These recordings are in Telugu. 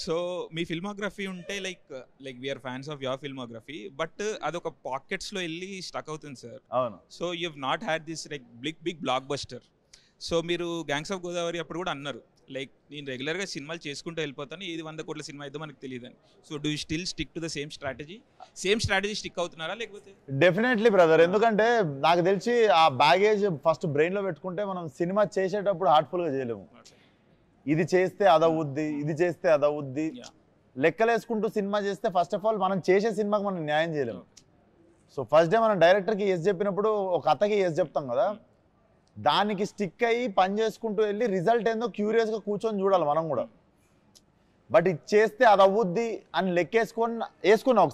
సో మీ ఫిల్మోగ్రఫీ ఉంటే we're fans of your filmography, but అదొక పాకెట్స్లో వెళ్ళి స్టక్ అవుతుంది సార్. అవును. So you have not had this big blockbuster. సో మీరు గ్యాంగ్స్ ఆఫ్ గోదావరి అప్పుడు కూడా అన్నారు నేను రెగ్యులర్గా సినిమాలు చేసుకుంటూ వెళ్ళిపోతాను, ఏది 100 కోట్ల సినిమా అయితే మనకు తెలియదని. So do you still stick to the same strategy stick అవుతున్నారా లేకపోతే? డెఫినెట్లీ బ్రదర్, ఎందుకంటే నాకు తెలిసి ఆ బ్యాగేజ్ ఫస్ట్ బ్రెయిన్లో పెట్టుకుంటే మనం సినిమా చేసేటప్పుడు హార్ట్ఫుల్గా చేయలేము. ఇది చేస్తే అదవుద్ది, ఇది చేస్తే అదవుద్ది లెక్కలేసుకుంటూ సినిమా చేస్తే ఫస్ట్ ఆఫ్ ఆల్ మనం చేసే సినిమాకి మనం న్యాయం చేయలేము. సో ఫస్ట్ డే మనం డైరెక్టర్కి ఎస్ చెప్పినప్పుడు ఒక కథకి ఎస్ చెప్తాం కదా, దానికి స్టిక్ అయ్యి పని చేసుకుంటూ వెళ్ళి రిజల్ట్ ఏందో క్యూరియస్గా కూర్చొని చూడాలి మనం కూడా. బట్ ఇది చేస్తే అది అవ్వుద్ది అని వేసుకున్నా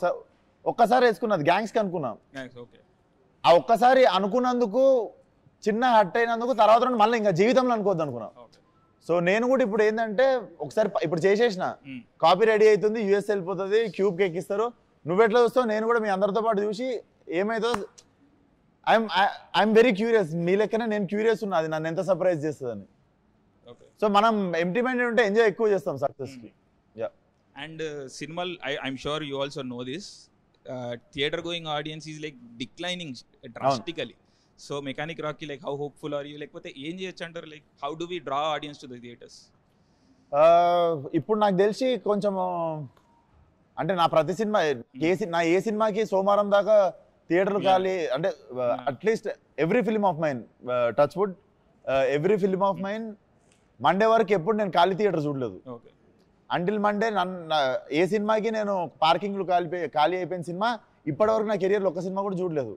ఒక్కసారి వేసుకున్నది గ్యాంగ్స్కి అనుకున్నాం. ఆ ఒక్కసారి అనుకున్నందుకు చిన్న హట్ అయినందుకు తర్వాత మళ్ళీ ఇంకా జీవితంలో అనుకోవద్దు అనుకున్నాం. సో నేను కూడా ఇప్పుడు ఏంటంటే ఒకసారి ఇప్పుడు చేసేసిన కాపీ రెడీ అవుతుంది, యూఎస్ వెళ్ళిపోతుంది, క్యూబ్కి ఎక్కిస్తారు, నువ్వెట్లా చూస్తావు నేను కూడా మీ అందరితో పాటు చూసి ఏమవుతుందో ఐఎమ్ వెరీ క్యూరియస్. మీ లెక్కనే నేను క్యూరియస్ ఉన్నా అది నన్ను ఎంత సర్ప్రైజ్ చేస్తుందని. సో మనం ఎంప్టీ మైండెడ్ ఉంటే ఎంజాయ్ ఎక్కువ చేస్తాం సక్సెస్కి. అండ్ సినిమాలు I'm sure you also know this, theatre going audience is declining drastically. So Mechanic రాక్కి హౌ హోప్ఫుల్ ఆర్ యూ, లేకపోతే ఏం చేయొచ్చు అంటారు? How do we draw audience to the theatres? ఇప్పుడు నాకు తెలిసి కొంచెం అంటే నా ప్రతి సినిమా ఏ సినిమాకి సోమవారం దాకా థియేటర్లు ఖాళీ అంటే at least every film of mine touch wood every film of mine Monday వరకు ఎప్పుడు నేను ఖాళీ థియేటర్ చూడలేదు. అంటిల్ మండే ఏ సినిమాకి నేను పార్కింగ్లు ఖాళీ అయిపోయిన సినిమా ఇప్పటివరకు నా కెరియర్లో ఒక్క సినిమా కూడా చూడలేదు,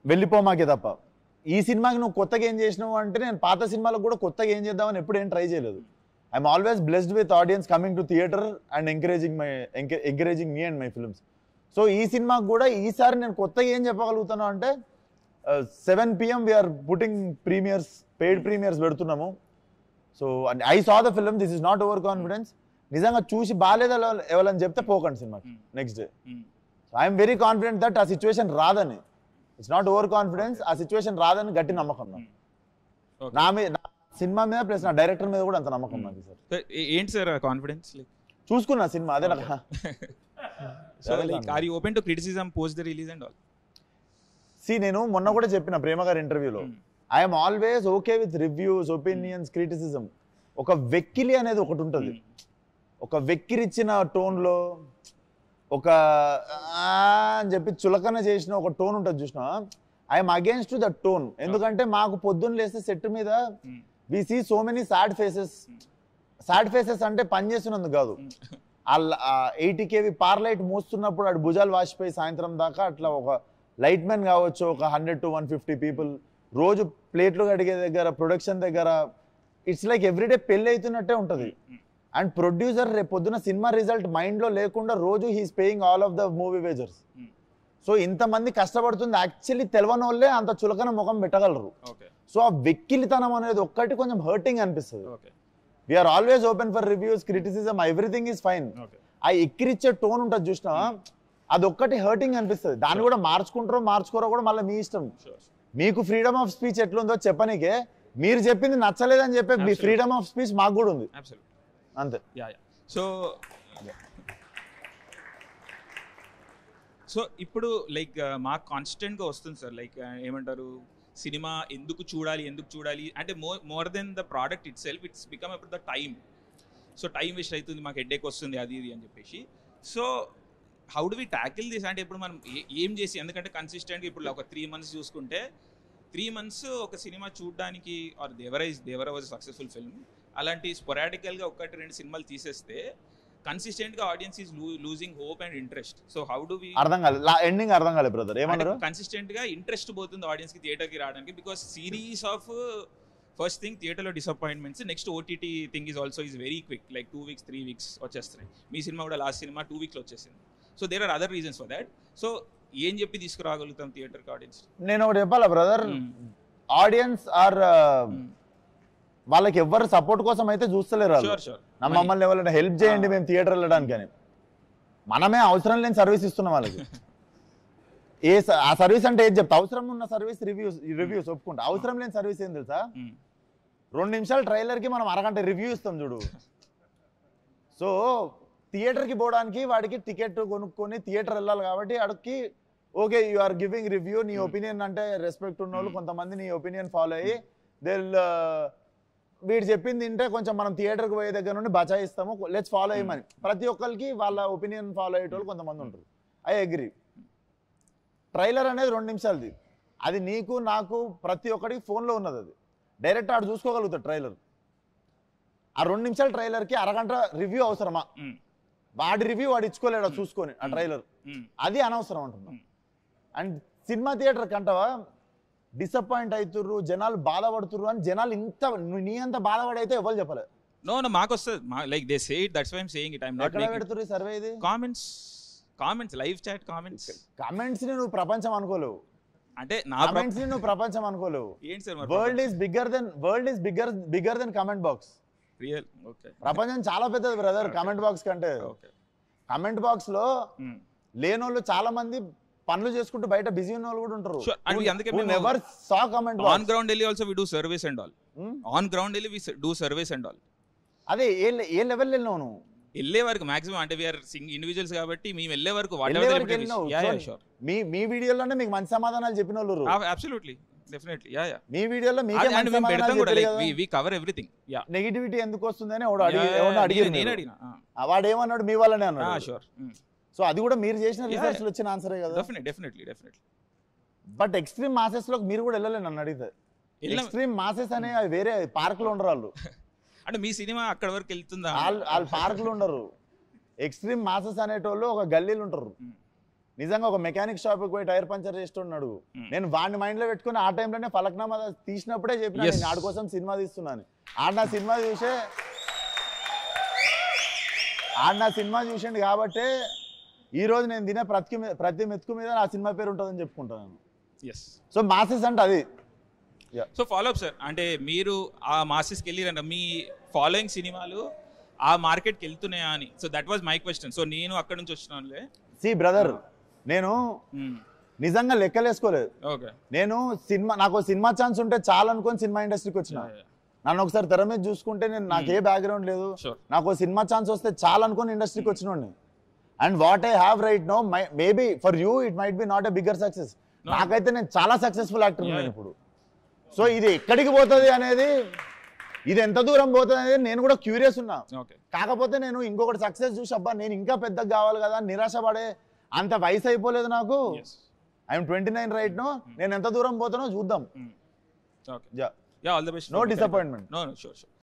వెళ్ళిపోమాకే తప్ప. ఈ సినిమాకి నువ్వు కొత్తగా ఏం చేసినావు అంటే నేను పాత సినిమాలకు కూడా కొత్తగా ఏం చేద్దామని ఎప్పుడు ఏం ట్రై చేయలేదు. I'm always blessed with audience coming to theatre and encouraging me and my films. So ఈ సినిమాకి కూడా ఈసారి నేను కొత్తగా ఏం చెప్పగలుగుతాను అంటే 7 PM we're putting premieres, paid premieres పెడుతున్నాము. So I saw the film, this is not over confidence. నిజంగా చూసి బాగాలేదా ఎవరని చెప్తే పోకండి సినిమాకి next day. So I'm very confident that ఆ సిచ్యువేషన్ రాదని. ఇట్స్ నాట్ ఓవర్ కాన్ఫిడెన్స్, ఆ సిచ్యువేషన్ రాదని గట్టి నమ్మకం నా మీద, నా సినిమా మీద ప్లస్ నా డైరెక్టర్ మీద కూడా అంత నమ్మకం నాకు. సార్ ఏంటి సార్ కాన్ఫిడెన్స్? చూసుకున్నా సినిమా అదే నాకు. So are you open to criticism post the release and all? నేను మొన్న కూడా చెప్పిన ప్రేమ గారి ఇంటర్వ్యూలో I'm always okay with reviews, opinions, criticism. ఒక వెక్కిలి అనేది ఒకటి ఉంటుంది, ఒక వెక్కిరిచ్చిన టోన్లో ఒక అని చెప్పి చులకన చేసిన ఒక టోన్ ఉంటుంది చూసినా, ఐఎమ్ అగేన్స్ట్ ద టోన్. ఎందుకంటే మాకు పొద్దున్న లేస్తే సెట్ మీద we see so many sad faces. Sad faces అంటే పని చేస్తున్నందుకు కాదు, 80 kV పార్ లైట్ మోస్తున్నప్పుడు అటు భుజాలు వాసిపోయి సాయంత్రం దాకా అట్లా ఒక లైట్ మ్యాన్ కావచ్చు, ఒక 100 to 150 పీపుల్ రోజు ప్లేట్లు కడిగే దగ్గర, ప్రొడక్షన్ దగ్గర, ఇట్స్ లైక్ ఎవ్రీడే పెళ్ళి అవుతున్నట్టే ఉంటుంది. అండ్ ప్రొడ్యూసర్ రేపు పొద్దున సినిమా రిజల్ట్ మైండ్లో లేకుండా రోజు he's paying all of the movie wagers. So ఇంతమంది కష్టపడుతుంది యాక్చువల్లీ తెలవని వాళ్ళే అంత చులకన ముఖం పెట్టగలరు. సో ఆ వెక్కిలితనం అనేది ఒక్కటి కొంచెం హర్టింగ్ అనిపిస్తుంది. We're always open for reviews, criticism, everything is fine. ఆ ఎక్కిరిచ్చే టోన్ ఉంటుంది చూసినా అదొక్కటి హర్టింగ్ అనిపిస్తుంది. దాన్ని కూడా మార్చుకోరో కూడా మళ్ళీ మీ ఇష్టం. మీకు ఫ్రీడమ్ ఆఫ్ స్పీచ్ ఎట్లుందో చెప్పనీకే, మీరు చెప్పింది నచ్చలేదని చెప్పే మీ ఫ్రీడమ్ ఆఫ్ స్పీచ్ మాకు కూడా ఉంది అంతే. సో ఇప్పుడు మాకు కాన్స్టెంట్గా వస్తుంది సార్, ఏమంటారు, సినిమా ఎందుకు చూడాలి అంటే more then the product itself, it's become అప్పుడు the time. So time waste అవుతుంది, మాకు హెడేక్ వస్తుంది, అది ఇది అని చెప్పేసి. So how do we tackle this అంటే ఇప్పుడు మనం ఏం చేసి, ఎందుకంటే కన్సిస్టెంట్గా ఇప్పుడు ఒక 3 months చూసుకుంటే 3 months ఒక సినిమా చూడడానికి or Devara was successful film, అలాంటి స్పొరాడికల్గా 1-2 సినిమాలు తీసేస్తే కన్సిస్టెంట్గా audience is losing hope and interest. So how do we ending అర్థం కాలేదు బ్రదర్ ఏమన్నారు? కన్సిస్టెంట్గా ఇంట్రెస్ట్ పోతుంది ఆడియన్స్కి థియేటర్కి రావడానికి, because series of first thing థియేటర్లో disappointments, next OTT thing is also is very quick, 2 weeks 3 weeks వచ్చేస్తున్నాయి. మీ సినిమా కూడా లాస్ట్ సినిమా 2 weeks వచ్చేసింది. So there are other reasons for that. సో ఏం చెప్పి తీసుకురాగలుగుతాం థియేటర్కి ఆడియన్స్? నేను ఒకటి చెప్పాలా బ్రదర్, ఆడియన్స్ ఆర్ వాళ్ళకి ఎవరు సపోర్ట్ కోసం అయితే చూస్తలేరు. మమ్మల్ని ఎవరైనా హెల్ప్ చేయండి మేము థియేటర్ వెళ్ళడానికి అని, మనమే అవసరం లేని సర్వీస్ ఇస్తున్నాం వాళ్ళకి. ఆ సర్వీస్ అంటే ఏం చెప్తా, అవసరం ఉన్న సర్వీస్ రివ్యూస్ ఒప్పుకుంటా. అవసరం లేని సర్వీస్ ఏం తెలుసా, 2 నిమిషాల ట్రైలర్కి మనం అరగంట రివ్యూ ఇస్తాం చూడు. సో థియేటర్కి పోవడానికి వాడికి టికెట్ కొనుక్కొని థియేటర్ వెళ్ళాలి కాబట్టి వాడికి okay you are giving review, నీ ఒపీనియన్ అంటే రెస్పెక్ట్ ఉన్న వాళ్ళు కొంతమంది నీ ఒపీనియన్ ఫాలో అయ్యి వీడు చెప్పింది తింటే కొంచెం మనం థియేటర్కి పోయే దగ్గర నుండి బచాయిస్తాము, లెట్స్ ఫాలో అయ్యమని ప్రతి ఒక్కరికి వాళ్ళ ఒపీనియన్ ఫాలో అయ్యేటోళ్ళు కొంతమంది ఉంటారు. I agree. ట్రైలర్ అనేది 2 నిమిషాలది, అది నీకు నాకు ప్రతి ఒక్కరికి ఫోన్లో ఉన్నది. అది డైరెక్ట్ ఆడు చూసుకోగలుగుతాడు ట్రైలర్. ఆ 2 నిమిషాల ట్రైలర్కి అరగంట రివ్యూ అవసరమా? వాడి రివ్యూ వాడు ఇచ్చుకోలేడు చూసుకొని ఆ ట్రైలర్, అది అనవసరం అంటున్నా. అండ్ సినిమా థియేటర్ కంటవా డిసప్పాయింట్ అవుతుర్రు, జనాలు బాధపడుతుర్రు అని జనాలు ఇంత నీ అంత బాధపడైతే ఎవరు చెప్పలేదు. నో మాకు వస్తుంది, like they say it, that's why I am saying it. I am not making పెడుతుర్రు సర్వే ఇది. కామెంట్స్ లైవ్ చాట్ కామెంట్స్ ని నువ్వు ప్రపంచం అనుకోలేవు. అంటే నా కామెంట్స్ ని నువ్వు ప్రపంచం అనుకోలేవు. ఏంటి sir world is bigger than comment box. Real okay, ప్రపంచం చాలా పెద్దది బ్రదర్ కమెంట్ బాక్స్ కంటే. కమెంట్ బాక్స్ లో లేనోళ్ళు చాలా మంది పనులు చేసుకుంటూ బయట బిజీ ఉన్న వాళ్ళు కూడా ఉంటారు. Never saw comment box. On ground వెళ్ళి also we do service and all. On ground వెళ్ళి we do service and all. అదే ఏ లెవెల్ వెళ్ళినావు నువ్వు? వెళ్ళే వరకు మాక్సిమం, అంటే వీఆర్ ఇండివిజువల్స్ కాబట్టి మేము వెళ్ళే వరకు మీ వీడియోలోనే మీకు మంచి సమాధానాలు చెప్పిన వాళ్ళు. Absolutely, definitely, yeah yeah. మీ వీడియోలో మీకే మంచి సమాధానాలు చెప్పారు కదా. We cover everything. Yeah, negativity ఎందుకు వస్తుందని అడిగారు. నేను అడిగినా, వాడు ఏమన్నాడు మీ వల్లనే అన్నాడు. షూర్. సో అది కూడా మీరు చేసిన రీసెర్చ్ లో వచ్చిన ఆన్సరే కదా. డెఫినెట్లీ. బట్ ఎక్స్ట్రీమ్ మాసెస్ లోకి మీరు కూడా వెళ్ళలేదు నన్ను అడిగితే. ఎక్స్ట్రీమ్ మాసెస్ అనే వేరే పార్క్ లో ఉండరు వాళ్ళు. అంటే మీ సినిమా అక్కడ వరకు వెళ్తుందా? వాళ్ళు పార్క్ లో ఉండరు. ఎక్స్ట్రీమ్ మాసెస్ అనేటోళ్ళు ఒక గల్లీలు ఉంటారు. నిజంగా ఒక మెకానిక్ షాప్ పోయి టైర్ పంచర్ చేస్తున్నాడు, నేను వాడిని మైండ్ లో పెట్టుకుని ఆ టైంలోనే ఫలక్నామా తీసినప్పుడే చెప్పిన నేను ఆడి కోసం సినిమా తీస్తున్నాను. ఆడ నా సినిమా చూసిండు కాబట్టి ఈ రోజు నేను తినే ప్రతి మెతుకు మీద నా సినిమా పేరు ఉంటుందని చెప్పుకుంటాను. సో మాసెస్ అంటే అది. సో ఫాలో అప్ సార్, అంటే మీరు ఆ మాసెస్కి వెళ్ళిరంట, మీ ఫాలోయింగ్ సినిమాలు ఆ మార్కెట్కి వెళ్తున్నాయా అని. So that was my question. So నేను అక్కడ నుంచి వచ్చినానులే. సి బ్రదర్, నేను నిజంగా లెక్కలేసుకోలేదు. నేను నాకు సినిమా ఛాన్స్ ఉంటే చాలా అనుకొని సినిమా ఇండస్ట్రీకి వచ్చిన. నన్ను ఒకసారి తెర మీద చూసుకుంటే నాకు ఏ బ్యాక్గ్రౌండ్ లేదు, నాకు సినిమా ఛాన్స్ వస్తే చాలా అనుకొని ఇండస్ట్రీకి వచ్చినోడిని. And what I have right now, maybe for you it might be not a bigger success. నాకైతే నేను చాలా సక్సెస్ఫుల్ యాక్టర్ ఉన్నాను ఇప్పుడు. సో ఇది ఎక్కడికి పోతుంది అనేది, ఇది ఎంత దూరం పోతుంది అనేది నేను కూడా క్యూరియస్ ఉన్నా. కాకపోతే నేను ఇంకొకటి సక్సెస్ చూసి అబ్బా నేను ఇంకా పెద్దగా కావాలి కదా, నిరాశ పడే అంత వయసు అయిపోలేదు నాకు. I'm 29 right now. నేను ఎంత దూరం పోతానో చూద్దాం. All the best. No disappointment. No sure.